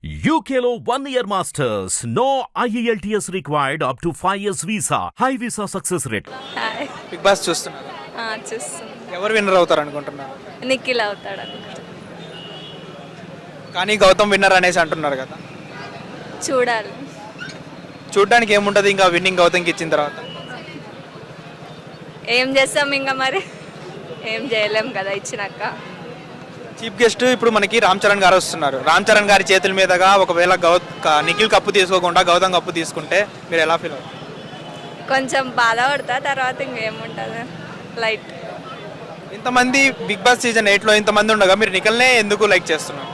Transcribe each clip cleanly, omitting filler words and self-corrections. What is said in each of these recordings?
UKLO 1 year masters. No IELTS required up to 5 years visa. High visa success rate. Hi Bigg Boss చూస్తున్నారు. చూస్తాం. ఎవరు winner అవుతారు అనుకుంటున్నారు? నిఖిల్ అవుతాడు అనుకుంటా. కానీ గౌతమ్ విన్నర్ అనేసి అంటున్నారు కదా. చూడాలి. చూడడానికి ఏముంటుంది ఇంకా విన్నింగ్ గౌతమ్కి ఇచ్చిన తర్వాత? ఏం చేస్తాం ఇంకా మరి, ఏం చేయలేం కదా ఇచ్చినాక. చీఫ్ గెస్ట్ ఇప్పుడు మనకి రామ్ చరణ్ గారు వస్తున్నారు. రామ్ చరణ్ గారి చేతుల మీదుగా ఒకవేళ నిఖిల్ కప్పు తీసుకోకుండా గౌతమ్ కప్పు తీసుకుంటే మీరు ఎలా ఫీల్ అవుతారు? కొంచెం బాధపడతా, తర్వాత ఇంకేముంటుంది, లైట్. ఇంతమంది బిగ్ బాస్ సీజన్ 8లో ఇంతమంది ఉండగా మీరు నిఖిల్నే ఎందుకు లైక్ చేస్తున్నారు?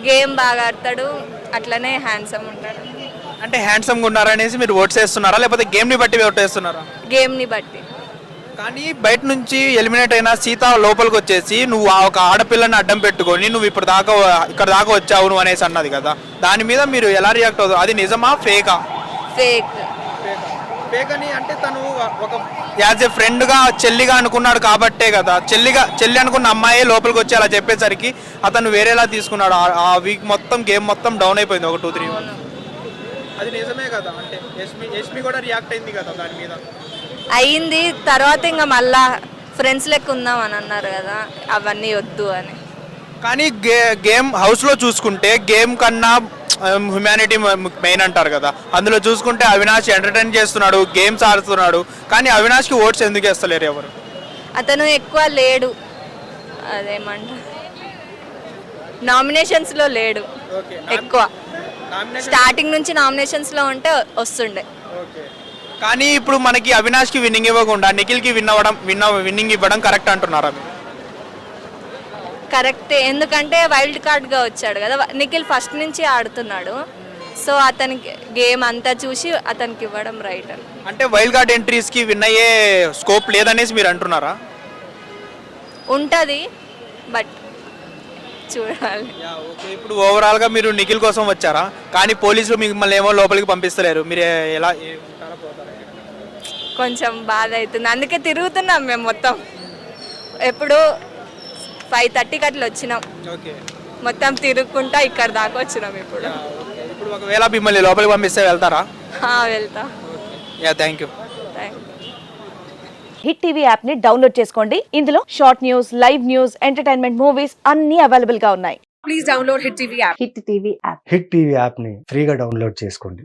గేమ్ బాగా ఆడతాడు, అట్లనే హ్యాండ్సమ్ ఉంటాడు. అంటే హ్యాండ్సమ్గా ఉన్నారనేసి మీరు ఓట్స్ వేస్తున్నారా, లేకపోతే గేమ్ని బట్టి ఓట్ వేస్తున్నారా? గేమ్ని బట్టి. కానీ బయట నుంచి ఎలిమినేట్ అయిన సీత లోపలికి వచ్చేసి నువ్వు ఒక ఆడపిల్లని అడ్డం పెట్టుకొని నువ్వు ఇక్కడ దాకా వచ్చావు నువ్వు అనేసి అన్నది కదా, దాని మీద మీరు ఎలా రియాక్ట్ అవుతారు? అది నిజమా ఫేకా? ఫేక్. ఫేక్ అని అంటే తను ఒక యాజ్ ఏ ఫ్రెండ్గా చెల్లిగా అనుకున్నాడు కాబట్టే కదా, చెల్లి అనుకున్న అమ్మాయి లోపలికి వచ్చి అలా చెప్పేసరికి అతను వేరేలా తీసుకున్నాడు. ఆ వీక్ మొత్తం గేమ్ మొత్తం డౌన్ అయిపోయింది ఒక 2-3 మంత్స్. అది నిజమే కదా, అంటే యష్మి కూడా రియాక్ట్ అయింది కదా దాని మీద. అయింది, తర్వాత ఇంకా మళ్ళా ఫ్రెండ్స్ లెక్క ఉందాం అని అన్నారు కదా, అవన్నీ వద్దు అని. కానీ గేమ్ హౌస్లో చూసుకుంటే గేమ్ కన్నా హ్యుమానిటీ మెయిన్ అంటారు కదా, అందులో చూసుకుంటే అవినాష్ ఎంటర్టైన్ చేస్తున్నాడు, గేమ్స్ ఆడుతున్నాడు, కానీ అవినాష్కి ఓట్స్ ఎందుకు వేస్తలేరు ఎవరు? అతను ఎక్కువ లేడు, అదేమంట నామినేషన్స్లో లేడు ఎక్కువ. స్టార్టింగ్ నుంచి నామినేషన్స్లో ఉంటే వస్తుండే. కానీ ఇప్పుడు మనకి అవినాష్కి విన్నింగ్ ఇవ్వకుండా నిఖిల్కి విన్నింగ్ ఇవ్వడం కరెక్ట్ అంటున్నారా? కరెక్టే, ఎందుకంటే వైల్డ్ కార్డ్గా వచ్చాడు కదా, నిఖిల్ ఫస్ట్ నుంచి ఆడుతున్నాడు, సో అతనికి గేమ్ అంతా చూసి అతనికి ఇవ్వడం రైట్ అని. అంటే వైల్డ్ కార్డ్ ఎంట్రీస్కి విన్ అయ్యే స్కోప్ లేదనేసి మీరు అంటున్నారా? ఉంటుంది, బట్ చూడాలి. ఓకే, ఇప్పుడు ఓవరాల్గా మీరు నిఖిల్ కోసం వచ్చారా, కానీ పోలీసులు మిమ్మల్ని ఏమో లోపలికి పంపిస్తలేరు, మీరు ఎలా ఉంటారా పోతారా? కొంచెం బాధ అవుతుంది, అందుకే తిరుగుతున్నాం మేము మొత్తం. ఎప్పుడు 5:30కి అట్లా వచ్చినాం, మొత్తం తిరుగుకుంటా ఇక్కడ దాకా వచ్చినాం. ఇప్పుడు ఒకవేళ మిమ్మల్ని లోపలికి పంపిస్తే వెళ్తారా? వెళ్తా. Thank you. Hit TV app ని డౌన్లోడ్ చేసుకోండి. ఇందులో short news, live news, entertainment movies అన్ని అవైలబుల్ గా ఉన్నాయి. Please download Hit TV app. Hit TV app. Hit TV app ని ఫ్రీగా డౌన్లోడ్ చేసుకోండి.